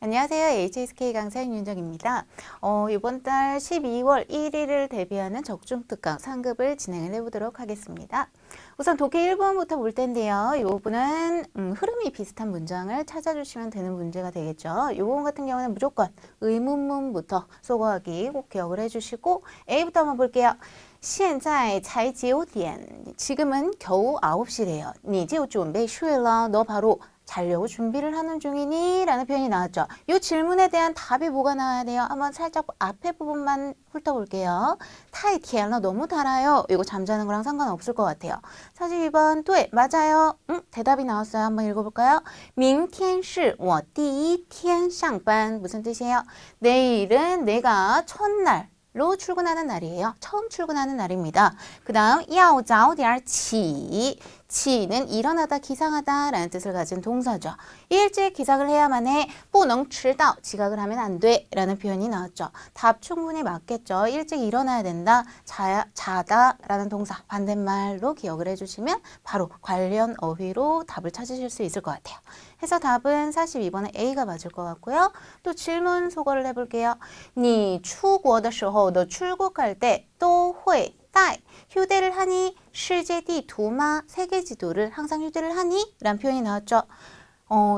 안녕하세요. HSK 강사 윤정입니다. 이번 달 12월 1일을 대비하는 적중특강 상급을 진행을 해보도록 하겠습니다. 우선 독해 1번부터 볼 텐데요. 이 부분은 흐름이 비슷한 문장을 찾아주시면 되는 문제가 되겠죠. 이 부분 같은 경우는 무조건 의문문부터 소거하기 꼭 기억을 해주시고 A부터 한번 볼게요. 现在才9点. 지금은 겨우 9시래요. 你就准备睡了. 너 바로 자려고 준비를 하는 중이니? 라는 표현이 나왔죠. 이 질문에 대한 답이 뭐가 나와야 돼요? 한번 살짝 앞에 부분만 훑어볼게요. 타이 티엘러 너무 달아요. 이거 잠자는 거랑 상관없을 것 같아요. 42번 또에 맞아요. 대답이 나왔어요. 한번 읽어볼까요? 明天是我第一天上班. 무슨 뜻이에요? 내일은 내가 첫날 로 출근하는 날이에요. 처음 출근하는 날입니다. 그 다음 要早点起. 치는 일어나다, 기상하다 라는 뜻을 가진 동사죠. 일찍 기상을 해야만 해. 不能迟到. 지각을 하면 안 돼. 라는 표현이 나왔죠. 답 충분히 맞겠죠. 일찍 일어나야 된다. 자다 라는 동사 반대말로 기억을 해주시면 바로 관련 어휘로 답을 찾으실 수 있을 것 같아요. 해서 답은 42번에 A가 맞을 것 같고요. 또 질문 소거를 해볼게요. 你出国的时候, 너 출국할 때都会带 휴대를 하니? 世界地图吗? 세계 지도를 항상 휴대를 하니? 라는 표현이 나왔죠.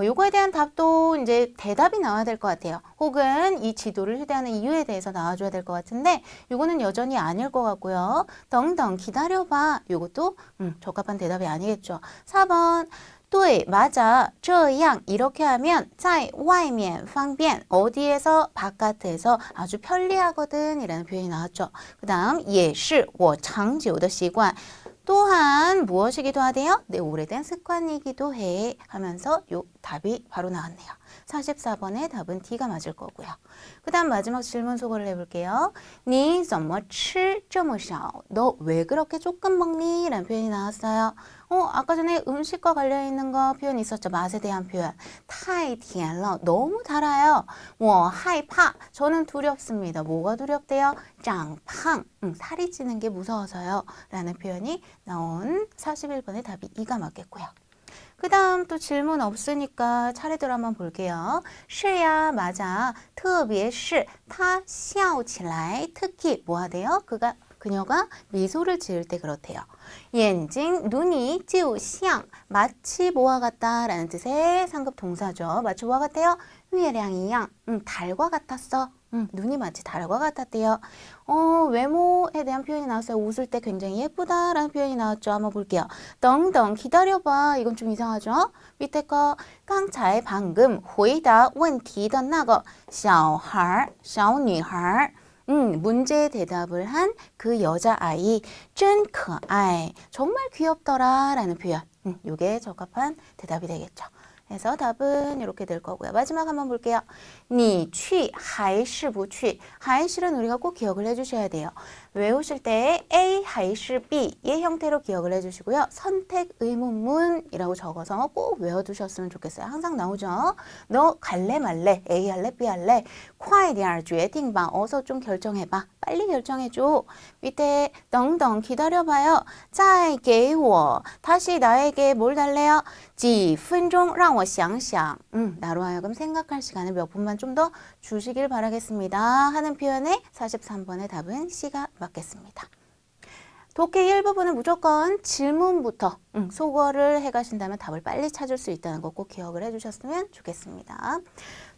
요거에 대한 답도 이제 대답이 나와야 될 것 같아요. 혹은 이 지도를 휴대하는 이유에 대해서 나와줘야 될 것 같은데 요거는 여전히 아닐 것 같고요. 덩덩 기다려봐. 요것도 적합한 대답이 아니겠죠. 4번 对, 맞아. 这样 이렇게 하면 在外面方便 어디에서 바깥에서 아주 편리하거든 이라는 표현이 나왔죠. 그 다음 也是我长久的习惯 또한 무엇이기도 하대요? 내 오래된 습관이기도 해 하면서 요 답이 바로 나왔네요. 44번의 답은 D가 맞을 거고요. 그 다음 마지막 질문 소거를 해볼게요. 你怎么吃这么少? 너 왜 그렇게 조금 먹니? 라는 표현이 나왔어요. 아까 전에 음식과 관련있는 거 표현 있었죠. 맛에 대한 표현. 太甜了. 너무 달아요. 我害怕. 저는 두렵습니다. 뭐가 두렵대요? 长胖. 살이 찌는 게 무서워서요. 라는 표현이 나온 41번의 답이 2가 맞겠고요. 그 다음 또 질문 없으니까 차례대로 한번 볼게요. 是呀, 맞아. 特别是他笑起来 특히 뭐 하대요? 그녀가 미소를 지을 때 그렇대요. 眼睛, 눈이 就像 마치 뭐와 같다 라는 뜻의 상급 동사죠. 마치 뭐와 같아요? 月亮一样, 달과 같았어. 눈이 마치 달과 같았대요. 외모에 대한 표현이 나왔어요. 웃을 때 굉장히 예쁘다라는 표현이 나왔죠. 한번 볼게요. 덩덩 기다려봐. 이건 좀 이상하죠? 밑에 거, 刚才 방금 回答问题的那个小孩,小女孩 문제에 대답을 한 그 여자아이 真可爱 정말 귀엽더라 라는 표현. 이게 적합한 대답이 되겠죠. 그래서 답은 이렇게 될 거고요. 마지막 한번 볼게요. 你去还是不去? 还是는 우리가 꼭 기억을 해주셔야 돼요. 외우실 때 A, 还是 B 의 형태로 기억을 해주시고요. 선택 의문문이라고 적어서 꼭 외워두셨으면 좋겠어요. 항상 나오죠. 너 갈래 말래? A 할래? B 할래? 快点决定吧. 어서 좀 결정해봐. 빨리 결정해줘. 밑에 덩덩 기다려봐요. 再给我 다시 나에게 뭘 달래요? 几分钟让我想想. 나로 하여금 생각할 시간을 몇 분만 좀 더 주시길 바라겠습니다. 하는 표현에 43번의 답은 C가 맞겠습니다. 독해 1부분은 무조건 질문부터 소거를 해가신다면 답을 빨리 찾을 수 있다는 거 꼭 기억을 해주셨으면 좋겠습니다.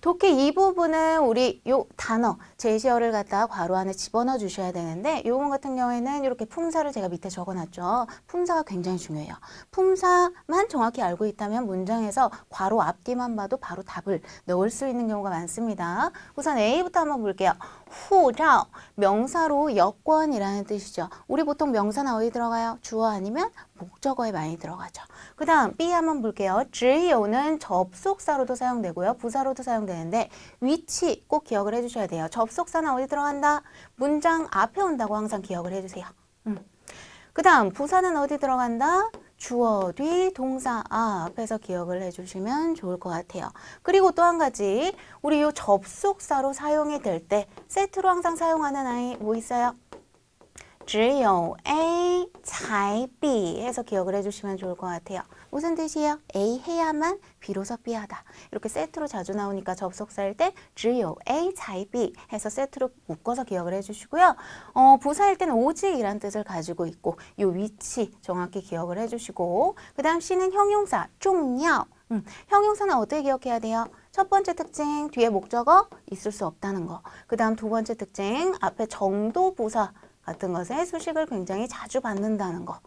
독해 2부분은 우리 요 단어, 제시어를 갖다 괄호 안에 집어넣어 주셔야 되는데 요 부분 같은 경우에는 이렇게 품사를 제가 밑에 적어놨죠. 품사가 굉장히 중요해요. 품사만 정확히 알고 있다면 문장에서 괄호 앞뒤만 봐도 바로 답을 넣을 수 있는 경우가 많습니다. 우선 A부터 한번 볼게요. 후照, 명사로 여권이라는 뜻이죠. 우리 보통 명사나 어디 들어가요? 주어 아니면 목적어에 많이 들어가죠. 그 다음 B 한번 볼게요. 只有는 접속사로도 사용되고요. 부사로도 사용되는데 위치 꼭 기억을 해주셔야 돼요. 접속사는 어디 들어간다? 문장 앞에 온다고 항상 기억을 해주세요. 그 다음 부사는 어디 들어간다? 주어 뒤 동사 앞에서 기억을 해주시면 좋을 것 같아요. 그리고 또 한 가지 우리 이 접속사로 사용이 될 때 세트로 항상 사용하는 아이 뭐 있어요? 只有 A 才 B 해서 기억을 해주시면 좋을 것 같아요. 무슨 뜻이에요? A 해야만 비로소 B하다. 이렇게 세트로 자주 나오니까 접속사일 때 只有A 才 B 해서 세트로 묶어서 기억을 해주시고요. 부사일 때는 오직이란 뜻을 가지고 있고 이 위치 정확히 기억을 해주시고 그 다음 C는 형용사 重要. 형용사는 어떻게 기억해야 돼요? 첫 번째 특징 뒤에 목적어 있을 수 없다는 거. 그 다음 두 번째 특징 앞에 정도 부사 같은 것에 수식을 굉장히 자주 받는다는 거.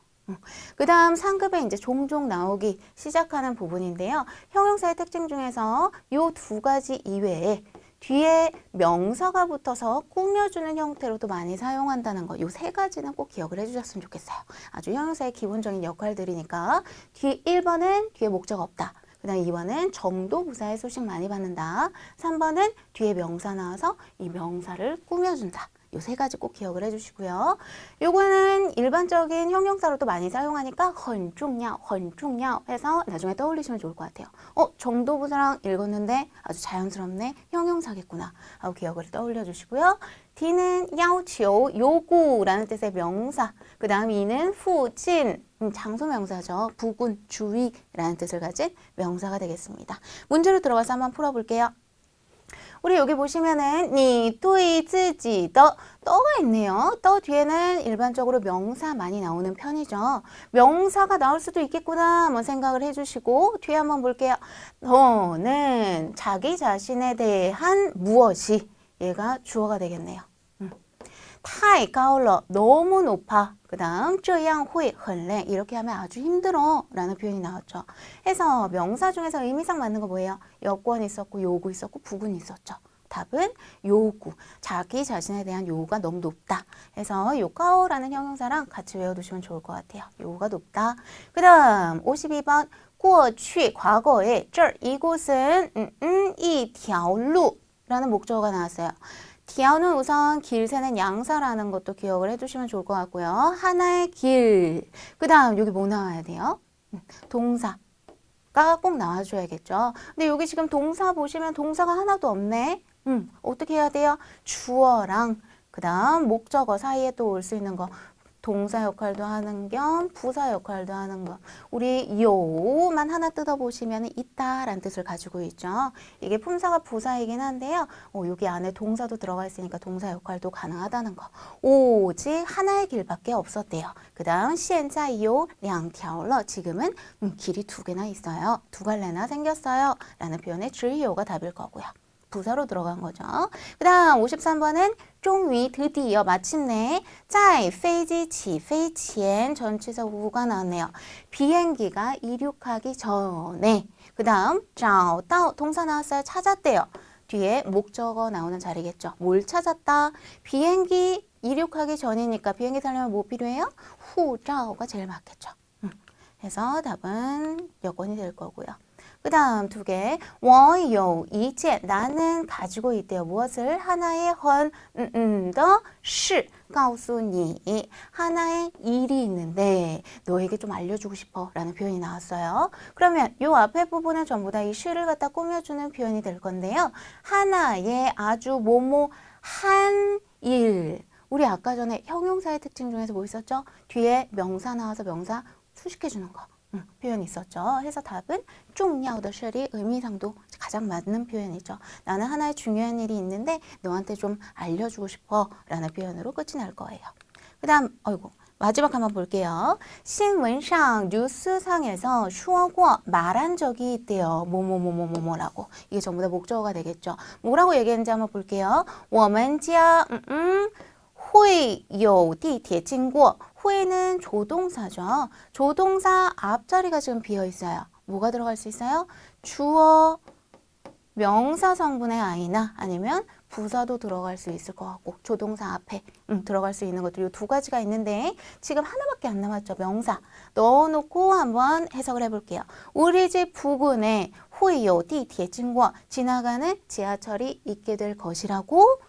그 다음 상급에 이제 종종 나오기 시작하는 부분인데요. 형용사의 특징 중에서 이 두 가지 이외에 뒤에 명사가 붙어서 꾸며주는 형태로도 많이 사용한다는 거. 이 세 가지는 꼭 기억을 해주셨으면 좋겠어요. 아주 형용사의 기본적인 역할들이니까 1번은 뒤에 목적 없다. 그 다음 2번은 정도 부사의 수식 많이 받는다. 3번은 뒤에 명사 나와서 이 명사를 꾸며준다. 요 세 가지 꼭 기억을 해주시고요. 요거는 일반적인 형용사로도 많이 사용하니까 很重要, 很重要 해서 나중에 떠올리시면 좋을 것 같아요. 정도 부사랑 읽었는데 아주 자연스럽네. 형용사겠구나 하고 기억을 떠올려 주시고요. D는 要求, 요구라는 뜻의 명사. 그 다음 E는 附近, 장소 명사죠. 부근, 주위라는 뜻을 가진 명사가 되겠습니다. 문제로 들어가서 한번 풀어볼게요. 우리 여기 보시면은 你对自己的 떠가 있네요. 떠 뒤에는 일반적으로 명사 많이 나오는 편이죠. 명사가 나올 수도 있겠구나 한번 생각을 해주시고 뒤에 한번 볼게요. 너는 자기 자신에 대한 무엇이 얘가 주어가 되겠네요. 太高了 너무 높아. 그 다음 这样会很累 이렇게 하면 아주 힘들어 라는 표현이 나왔죠. 해서 명사 중에서 의미상 맞는 거 뭐예요? 여권 있었고 요구 있었고 부근 있었죠. 답은 요구. 자기 자신에 대한 요구가 너무 높다. 해서 요가오라는 형용사랑 같이 외워두시면 좋을 것 같아요. 요구가 높다. 그 다음 52번 过去 과거에 这儿 이곳은 一条路 라는 목적어가 나왔어요. 디아오는 우선 길 세는 양사라는 것도 기억을 해주시면 좋을 것 같고요. 하나의 길. 그 다음 여기 뭐 나와야 돼요? 동사가 꼭 나와줘야겠죠. 근데 여기 지금 동사 보시면 동사가 하나도 없네. 어떻게 해야 돼요? 주어랑 그 다음 목적어 사이에 또 올 수 있는 거. 동사 역할도 하는 겸 부사 역할도 하는 거. 우리 요만 하나 뜯어보시면 있다라는 뜻을 가지고 있죠. 이게 품사가 부사이긴 한데요. 여기 안에 동사도 들어가 있으니까 동사 역할도 가능하다는 거. 오직 하나의 길밖에 없었대요. 그 다음 现在有两条了 지금은 길이 두 개나 있어요. 두 갈래나 생겼어요. 라는 표현의 只有가 답일 거고요. 부사로 들어간 거죠. 그 다음 53번은 终于 드디어 마침내 在飞机起飞前 전치사구가 나왔네요. 비행기가 이륙하기 전에. 그 다음 找到 동사 나왔어요. 찾았대요. 뒤에 목적어 나오는 자리겠죠. 뭘 찾았다? 비행기 이륙하기 전이니까 비행기 타려면 뭐 필요해요? 후자오가 제일 맞겠죠. 그래서 답은 여권이 될 거고요. 그 다음 두 개, 我有一件 나는 가지고 있대요. 무엇을? 하나의 很的事告诉你 하나의 일이 있는데 너에게 좀 알려주고 싶어 라는 표현이 나왔어요. 그러면 이 앞에 부분은 전부 다 이 시를 갖다 꾸며주는 표현이 될 건데요. 하나의 아주 뭐뭐 한 일. 우리 아까 전에 형용사의 특징 중에서 뭐 있었죠? 뒤에 명사 나와서 명사 수식해주는 거. 표현이 있었죠. 해서 답은 重要的事이 의미상도 가장 맞는 표현이죠. 나는 하나의 중요한 일이 있는데 너한테 좀 알려주고 싶어 라는 표현으로 끝이 날 거예요. 그 다음 마지막 한번 볼게요. 신문상 뉴스상에서 说过 말한 적이 있대요. 뭐뭐뭐뭐뭐라고. 이게 전부 다 목적어가 되겠죠. 뭐라고 얘기했는지 한번 볼게요. 我们家会有地铁经过 후에는 조동사죠. 조동사 앞자리가 지금 비어 있어요. 뭐가 들어갈 수 있어요? 주어, 명사 성분의 아이나 아니면 부사도 들어갈 수 있을 것 같고 조동사 앞에 들어갈 수 있는 것들 이 두 가지가 있는데 지금 하나밖에 안 남았죠. 명사 넣어놓고 한번 해석을 해볼게요. 우리 집 부근에 会有地铁经过 지나가는 지하철이 있게 될 것이라고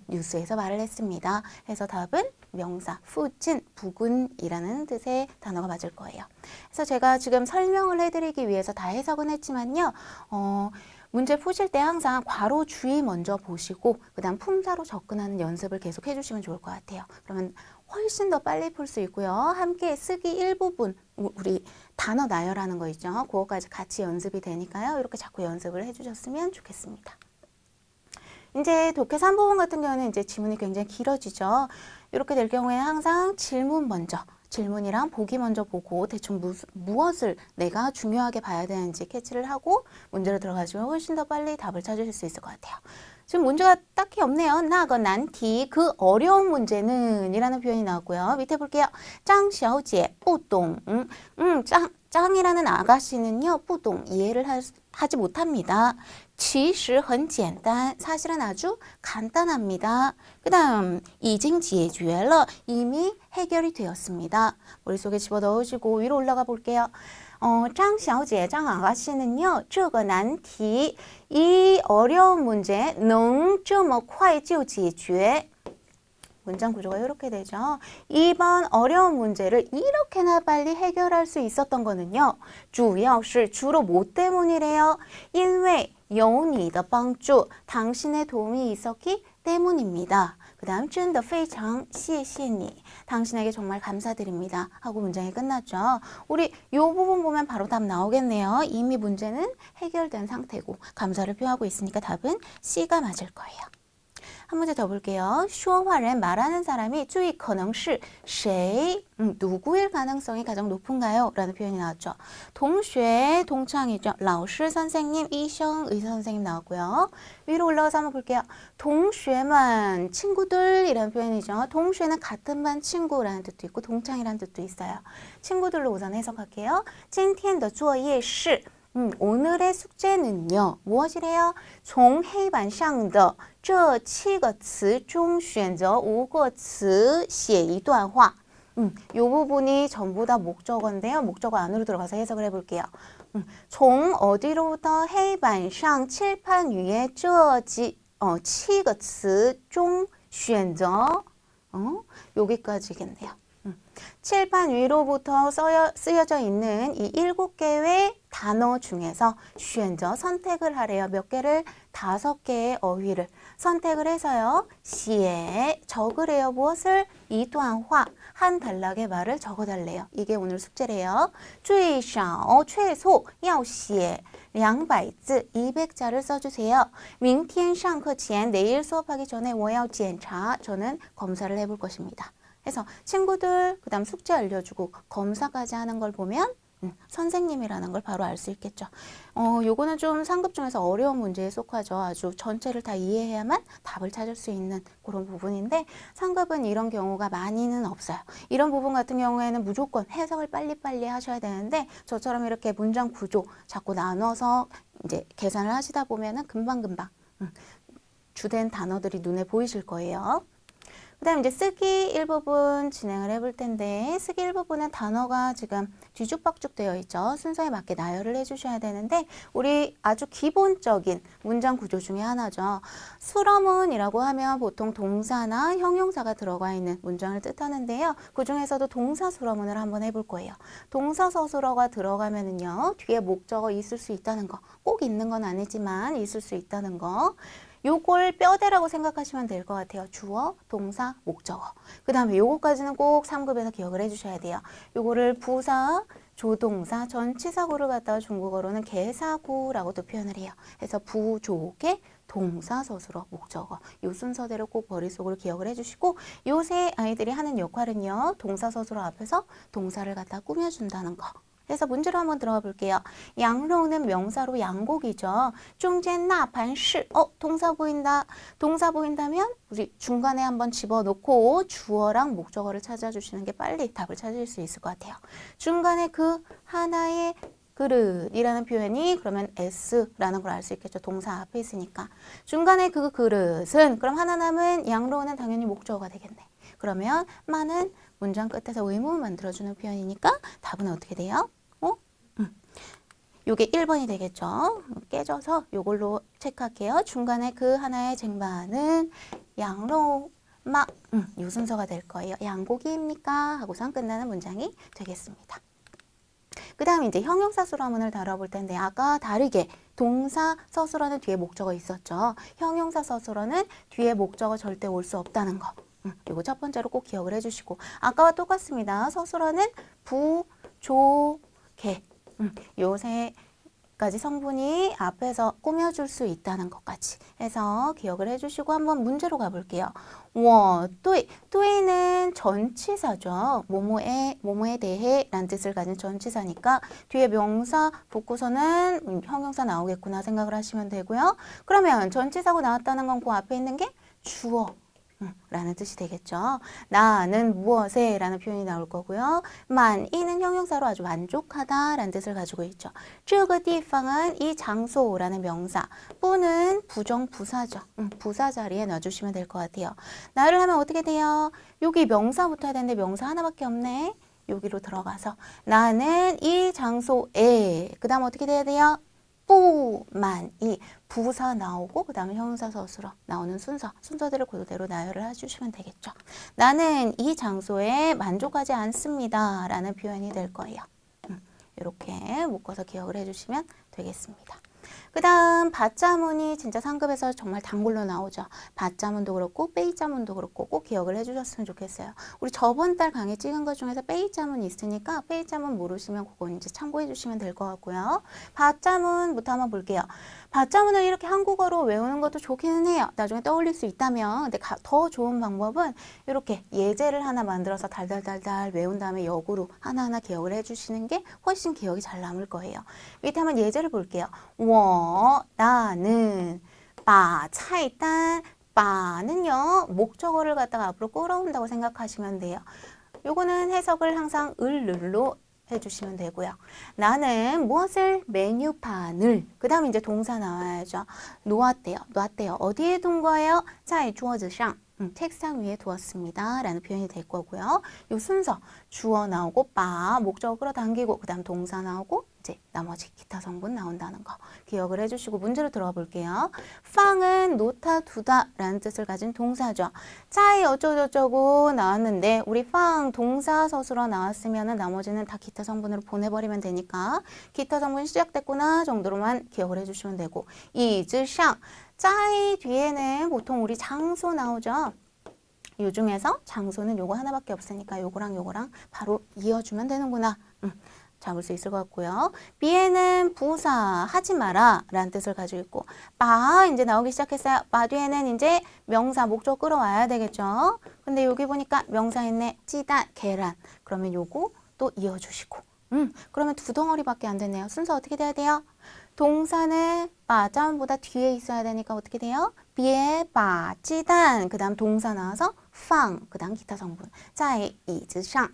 뉴스에서 말을 했습니다. 해서 답은 명사, 후진, 부근이라는 뜻의 단어가 맞을 거예요. 그래서 제가 지금 설명을 해드리기 위해서 다 해석은 했지만요. 문제 푸실 때 항상 괄호 주의 먼저 보시고 그 다음 품사로 접근하는 연습을 계속 해주시면 좋을 것 같아요. 그러면 훨씬 더 빨리 풀 수 있고요. 함께 쓰기 일부분, 우리 단어 나열하는 거 있죠. 그거까지 같이 연습이 되니까요. 이렇게 자꾸 연습을 해주셨으면 좋겠습니다. 이제 독해 3부분 같은 경우는 이제 지문이 굉장히 길어지죠. 이렇게 될 경우에는 항상 질문 먼저, 질문이랑 보기 먼저 보고 대충 무엇을 내가 중요하게 봐야 되는지 캐치를 하고 문제로 들어가시면 훨씬 더 빨리 답을 찾으실 수 있을 것 같아요. 지금 문제가 딱히 없네요. 나거 난티, 그 어려운 문제는 이라는 표현이 나왔고요. 밑에 볼게요. 짱小姐 不懂. 짱이라는 아가씨는요, 不懂 이해를 하지 못합니다. 其实很简单, 사실은 아주 간단합니다. 그 다음 已经解决了, 이미 해결이 되었습니다. 머릿속에 집어넣으시고 위로 올라가 볼게요. 짱小姐, 아가씨는요, 这个难题, 이 어려운 문제 能这么快就解决. 문장 구조가 이렇게 되죠. 이번 어려운 문제를 이렇게나 빨리 해결할 수 있었던 거는요. 主要是 주로 뭐 때문이래요? 因为有你的帮助, 당신의 도움이 있었기 때문입니다. 그 다음 真的非常谢谢你, 당신에게 정말 감사드립니다. 하고 문장이 끝났죠. 우리 이 부분 보면 바로 답 나오겠네요. 이미 문제는 해결된 상태고 감사를 표하고 있으니까 답은 C가 맞을 거예요. 한 문제 더 볼게요. 说话人 말하는 사람이 最可能是谁? 누구일 가능성이 가장 높은가요? 라는 표현이 나왔죠. 동学, 동창이죠. 老师, 선생님, 医生, 의사 선생님 나왔고요. 위로 올라가서 한번 볼게요. 동学만, 친구들 이라는 표현이죠. 동学는 같은 반 친구라는 뜻도 있고 동창이라는 뜻도 있어요. 친구들로 우선 해석할게요. 今天的作业是 오늘의 숙제는요. 무엇이래요? 从黑板上的这7个词中选择5个词写一段话. 이 부분이 전부 다 목적어인데요. 목적어 안으로 들어가서 해석을 해볼게요. 从 어디로부터 黑板上 칠판 위에 这7个词中选择 여기까지겠네요. 칠판 위로부터 쓰여져 있는 이 7개의 단어 중에서 选择 선택을 하래요. 몇 개를? 5개의 어휘를 선택을 해서요. 写 적으래요. 무엇을? 一段话 한 단락의 말을 적어달래요. 이게 오늘 숙제래요. 最少 최소 要写 200字 200자를 써주세요. 明天上课前 내일 수업하기 전에 我要检查 저는 검사를 해볼 것입니다. 해서 친구들 그 다음 숙제 알려주고 검사까지 하는 걸 보면 선생님이라는 걸 바로 알 수 있겠죠. 요거는 좀 상급 중에서 어려운 문제에 속하죠. 아주 전체를 다 이해해야만 답을 찾을 수 있는 그런 부분인데 상급은 이런 경우가 많이는 없어요. 이런 부분 같은 경우에는 무조건 해석을 빨리빨리 하셔야 되는데 저처럼 이렇게 문장 구조 자꾸 나눠서 이제 계산을 하시다 보면은 금방금방 주된 단어들이 눈에 보이실 거예요. 그 다음 이제 쓰기 일부분 진행을 해볼 텐데 쓰기 일부분은 단어가 지금 뒤죽박죽 되어 있죠. 순서에 맞게 나열을 해주셔야 되는데 우리 아주 기본적인 문장 구조 중에 하나죠. 수러문이라고 하면 보통 동사나 형용사가 들어가 있는 문장을 뜻하는데요. 그 중에서도 동사 수러문을 한번 해볼 거예요. 동사 서술어가 들어가면은요. 뒤에 목적어 있을 수 있다는 거. 꼭 있는 건 아니지만 있을 수 있다는 거. 요걸 뼈대라고 생각하시면 될 것 같아요. 주어, 동사, 목적어. 그 다음에 요거까지는 꼭 3급에서 기억을 해주셔야 돼요. 요거를 부사, 조동사, 전치사구를 갖다가 중국어로는 개사구라고도 표현을 해요. 그래서 부조개, 동사, 서술어, 목적어. 요 순서대로 꼭 머릿속으로 기억을 해주시고 요새 아이들이 하는 역할은요. 동사, 서술어 앞에서 동사를 갖다 꾸며준다는 거. 그래서 문제로 한번 들어가 볼게요. 양로우는 명사로 양고기죠. 中间那盘是 동사 보인다. 동사 보인다면 우리 중간에 한번 집어넣고 주어랑 목적어를 찾아주시는 게 빨리 답을 찾을 수 있을 것 같아요. 중간에 그 하나의 그릇이라는 표현이 그러면 S라는 걸 알 수 있겠죠. 동사 앞에 있으니까. 중간에 그 그릇은 그럼 하나 남은 양로우는 당연히 목적어가 되겠네. 그러면 많은 문장 끝에서 의문을 만들어주는 표현이니까 답은 어떻게 돼요? 요게 1번이 되겠죠. 깨져서 요걸로 체크할게요. 중간에 그 하나의 쟁반은 양로 막 요 순서가 될 거예요. 양고기입니까? 하고선 끝나는 문장이 되겠습니다. 그 다음 이제 형용사 수러문을 다뤄볼 텐데 아까 다르게 동사 서술어는 뒤에 목적어 있었죠. 형용사 서술어는 뒤에 목적어 절대 올 수 없다는 거. 이거 첫 번째로 꼭 기억을 해주시고 아까와 똑같습니다. 서술어는 부, 조, 개 요 세 가지 성분이 앞에서 꾸며줄 수 있다는 것까지 해서 기억을 해주시고 한번 문제로 가볼게요. 또이는 전치사죠. 뭐뭐에 대해 라는 뜻을 가진 전치사니까 뒤에 명사 붙고서는 형용사 나오겠구나 생각을 하시면 되고요. 그러면 전치사고 나왔다는 건 그 앞에 있는 게 주어 라는 뜻이 되겠죠. 나는 무엇에 라는 표현이 나올 거고요. 만이는 형용사로 아주 만족하다 라는 뜻을 가지고 있죠. 这个地方은 이 장소라는 명사, 뿌는 부정부사죠. 부사 자리에 넣어주시면 될 것 같아요. 나를 하면 어떻게 돼요? 여기 명사 붙어야 되는데 명사 하나밖에 없네. 여기로 들어가서 나는 이 장소에 그 다음 어떻게 돼야 돼요? 뿌만이 부사 나오고 그 다음에 형용사 서술어 나오는 순서대로 그대로 나열을 해주시면 되겠죠. 나는 이 장소에 만족하지 않습니다 라는 표현이 될 거예요. 이렇게 묶어서 기억을 해주시면 되겠습니다. 그 다음 받자문이 진짜 상급에서 정말 단골로 나오죠. 받자문도 그렇고 빼이자문도 그렇고 꼭 기억을 해주셨으면 좋겠어요. 우리 저번 달 강의 찍은 것 중에서 빼이자문 있으니까 빼이자문 모르시면 그건 이제 참고해 주시면 될 것 같고요. 받자문부터 한번 볼게요. 받자문을 이렇게 한국어로 외우는 것도 좋기는 해요. 나중에 떠올릴 수 있다면. 근데 더 좋은 방법은 이렇게 예제를 하나 만들어서 달달달달 외운 다음에 역으로 하나하나 기억을 해주시는 게 훨씬 기억이 잘 남을 거예요. 밑에 한번 예제를 볼게요. 나는 차이단 빠는요 목적어를 갖다가 앞으로 끌어온다고 생각하시면 돼요. 요거는 해석을 항상 을로 해주시면 되고요. 나는 무엇을 메뉴판을 그 다음에 이제 동사 나와야죠. 놓았대요. 어디에 둔 거예요? 在桌子上 책상 위에 두었습니다 라는 표현이 될 거고요. 이 순서 주어 나오고 목적어 끌어당기고 그 다음 동사 나오고 이제 나머지 기타 성분 나온다는 거 기억을 해주시고 문제로 들어가 볼게요. 팡은 놓다 두다 라는 뜻을 가진 동사죠. 짜이 어쩌고저쩌고 나왔는데 우리 팡 동사 서술어 나왔으면 나머지는 다 기타 성분으로 보내버리면 되니까 기타 성분 시작됐구나 정도로만 기억을 해주시면 되고 이즈샹 짜이 뒤에는 보통 우리 장소 나오죠. 요 중에서 장소는 요거 하나밖에 없으니까 요거랑 바로 이어주면 되는구나. 잡을 수 있을 것 같고요. 비에는 부사 하지 마라 라는 뜻을 가지고 있고 이제 나오기 시작했어요. 뒤에는 이제 명사 목적 끌어와야 되겠죠. 근데 여기 보니까 명사 있네. 찌다 계란. 그러면 요거 또 이어주시고 그러면 두 덩어리밖에 안 되네요. 순서 어떻게 돼야 돼요? 동사는 자문보다 뒤에 있어야 되니까 어떻게 돼요? 비에 찌단 그 다음 동사 나와서 팡 그 다음 기타 성분 在椅子上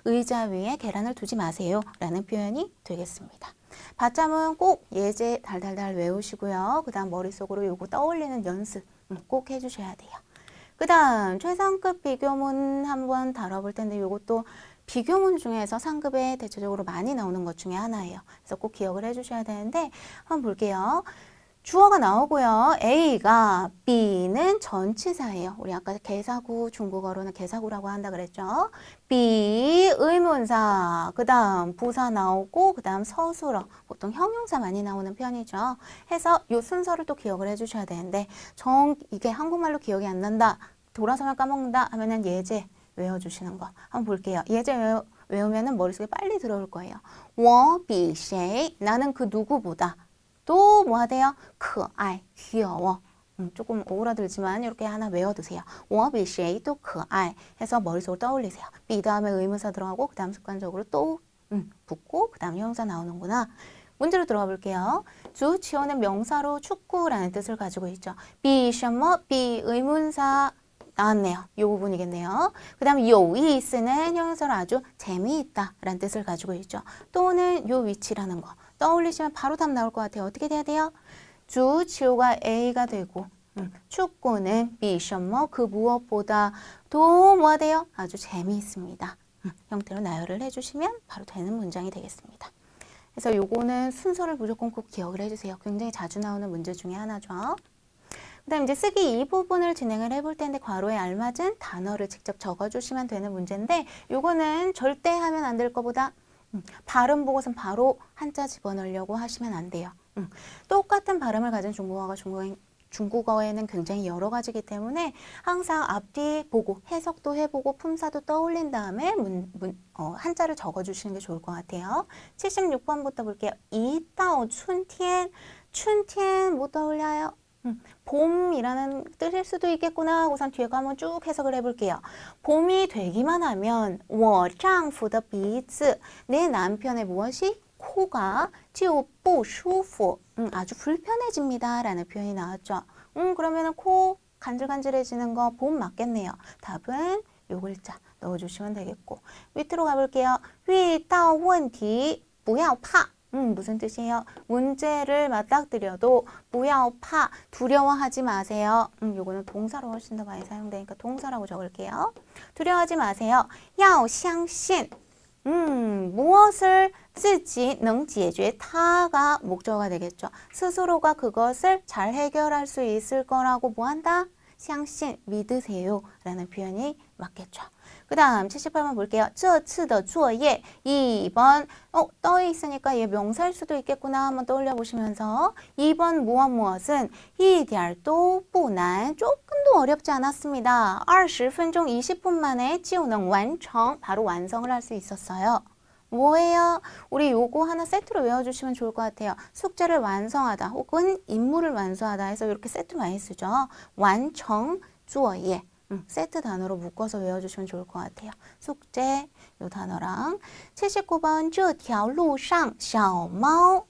의자 위에 계란을 두지 마세요 라는 표현이 되겠습니다. 받자문 꼭 예제 달달달 외우시고요. 그 다음 머릿속으로 요거 떠올리는 연습 꼭 해주셔야 돼요. 그 다음 최상급 비교문 한번 다뤄볼 텐데 요것도 비교문 중에서 상급에 대체적으로 많이 나오는 것 중에 하나예요. 그래서 꼭 기억을 해주셔야 되는데 한번 볼게요. 주어가 나오고요. A가 B는 전치사예요. 우리 아까 개사구 중국어로는 개사구라고 한다 그랬죠. B 의문사 그 다음 부사 나오고 그 다음 서술어 보통 형용사 많이 나오는 편이죠. 해서 이 순서를 또 기억을 해주셔야 되는데 이게 한국말로 기억이 안 난다 돌아서면 까먹는다 하면은 예제 외워주시는 거 한번 볼게요. 예제 외우면은 머릿속에 빨리 들어올 거예요. 我比谁 나는 그 누구보다 또 뭐 하대요? 可爱 귀여워. 조금 오그라들지만 이렇게 하나 외워두세요. 我比谁都可爱 해서 머릿속으로 떠올리세요. 비 다음에 의문사 들어가고 그 다음 습관적으로 또 붙고 그 다음 형용사 나오는구나. 문제로 들어가 볼게요. 주 지어는 명사로 축구라는 뜻을 가지고 있죠. 比什么 비 의문사 나왔네요. 이 부분이겠네요. 그 다음에 요이스는 형용사로 아주 재미있다 라는 뜻을 가지고 있죠. 또는 요 위치라는 거 떠올리시면 바로 답 나올 것 같아요. 어떻게 돼야 돼요? 주 지호가 A가 되고 축구는 비셔머 그 무엇보다 도 뭐가 돼요? 아주 재미있습니다. 형태로 나열을 해주시면 바로 되는 문장이 되겠습니다. 그래서 요거는 순서를 무조건 꼭 기억을 해주세요. 굉장히 자주 나오는 문제 중에 하나죠. 그 다음 이제 쓰기 이 부분을 진행을 해볼 텐데 괄호에 알맞은 단어를 직접 적어주시면 되는 문제인데 요거는 절대 하면 안 될 것보다 발음 보고선 바로 한자 집어넣으려고 하시면 안 돼요. 똑같은 발음을 가진 중국어가 중국어에는 굉장히 여러 가지이기 때문에 항상 앞뒤 보고 해석도 해보고 품사도 떠올린 다음에 한자를 적어주시는 게 좋을 것 같아요. 76번부터 볼게요. 이따오 춘티엔, 춘티엔 뭐 떠올려요? 봄이라는 뜻일 수도 있겠구나 하고선 뒤에 거 한번 쭉 해석을 해볼게요. 봄이 되기만 하면 我丈夫的鼻子 내 남편의 무엇이? 코가 就不舒服 아주 불편해집니다 라는 표현이 나왔죠. 그러면은 코 간질간질해지는 거 봄 맞겠네요. 답은 요 글자 넣어주시면 되겠고 밑으로 가볼게요. 遇到问题不要怕 무슨 뜻이에요? 문제를 맞닥뜨려도 不要怕 두려워하지 마세요. 요거는 동사로 훨씬 더 많이 사용되니까 동사라고 적을게요. 두려워하지 마세요. 要相信 무엇을 自己能解决 타가 목적어가 되겠죠. 스스로가 그것을 잘 해결할 수 있을 거라고 뭐한다? 相信 믿으세요 라는 표현이 맞겠죠. 그 다음 78번 볼게요. 这次的作业 2번 떠 있으니까 얘 명사일 수도 있겠구나 한번 떠올려 보시면서 2번 무엇은 一点都不难 조금도 어렵지 않았습니다. 20分钟 20분 만에 就能完成 바로 완성을 할 수 있었어요. 뭐예요? 우리 요거 하나 세트로 외워주시면 좋을 것 같아요. 숙제를 완성하다 혹은 임무를 완수하다 해서 이렇게 세트 많이 쓰죠. 완청, 作业 세트 단어로 묶어서 외워주시면 좋을 것 같아요. 숙제 요 단어랑 79번 这条路上小猫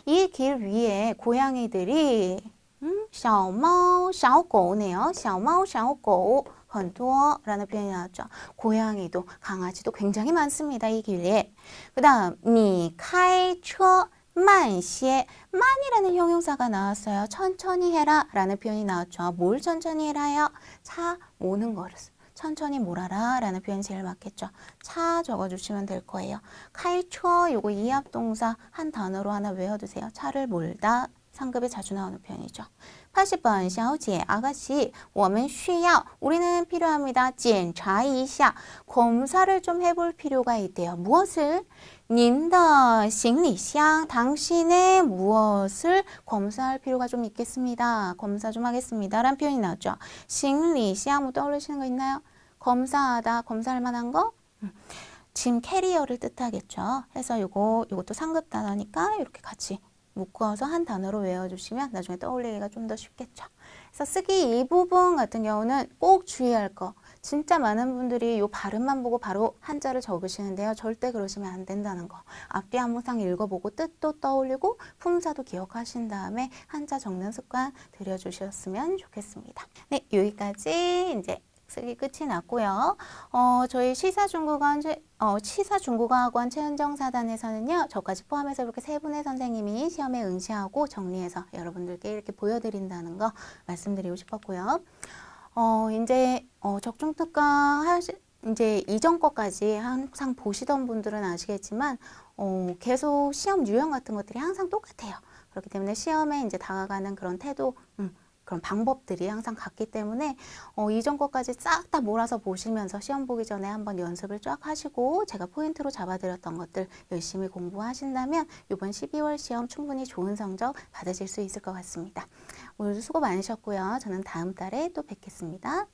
이 길 위에 고양이들이 小猫, 小狗네요. 小猫, 小狗 很多라는 표현이 나왔죠. 고양이도 강아지도 굉장히 많습니다. 이 길에. 그 다음 你开车慢些 만이라는 형용사가 나왔어요. 천천히 해라 라는 표현이 나왔죠. 뭘 천천히 해라요? 차 모는 거를 천천히 몰아라 라는 표현이 제일 맞겠죠. 차 적어주시면 될 거예요. 开车 요거 이합동사 한 단어로 하나 외워두세요. 차를 몰다 상급에 자주 나오는 표현이죠. 80번 小姐 아가씨 我们需要 우리는 필요합니다. 检查一下 검사를 좀 해볼 필요가 있대요. 무엇을? 您的行李箱 당신의 무엇을 검사할 필요가 좀 있겠습니다. 검사 좀 하겠습니다. 라는 표현이 나왔죠. 行李箱 뭐 떠올리시는 거 있나요? 검사하다 검사할 만한 거? 짐 캐리어를 뜻하겠죠. 해서 요것도 상급 단어니까 이렇게 같이 묶어서 한 단어로 외워주시면 나중에 떠올리기가 좀 더 쉽겠죠. 그래서 쓰기 이 부분 같은 경우는 꼭 주의할 거. 진짜 많은 분들이 요 발음만 보고 바로 한자를 적으시는데요. 절대 그러시면 안 된다는 거. 앞뒤 항상 읽어보고 뜻도 떠올리고 품사도 기억하신 다음에 한자 적는 습관 들여주셨으면 좋겠습니다. 네, 여기까지 이제 쓰기 끝이 났고요. 저희 시사중국어학원 최은정사단에서는요. 저까지 포함해서 이렇게 세 분의 선생님이 시험에 응시하고 정리해서 여러분들께 이렇게 보여드린다는 거 말씀드리고 싶었고요. 이제 적중특강 이제 이전 거까지 항상 보시던 분들은 아시겠지만 계속 시험 유형 같은 것들이 항상 똑같아요. 그렇기 때문에 시험에 이제 다가가는 그런 태도 그런 방법들이 항상 같기 때문에 이전 것까지 싹 다 몰아서 보시면서 시험 보기 전에 한번 연습을 쫙 하시고 제가 포인트로 잡아드렸던 것들 열심히 공부하신다면 이번 12월 시험 충분히 좋은 성적 받으실 수 있을 것 같습니다. 오늘도 수고 많으셨고요. 저는 다음 달에 또 뵙겠습니다.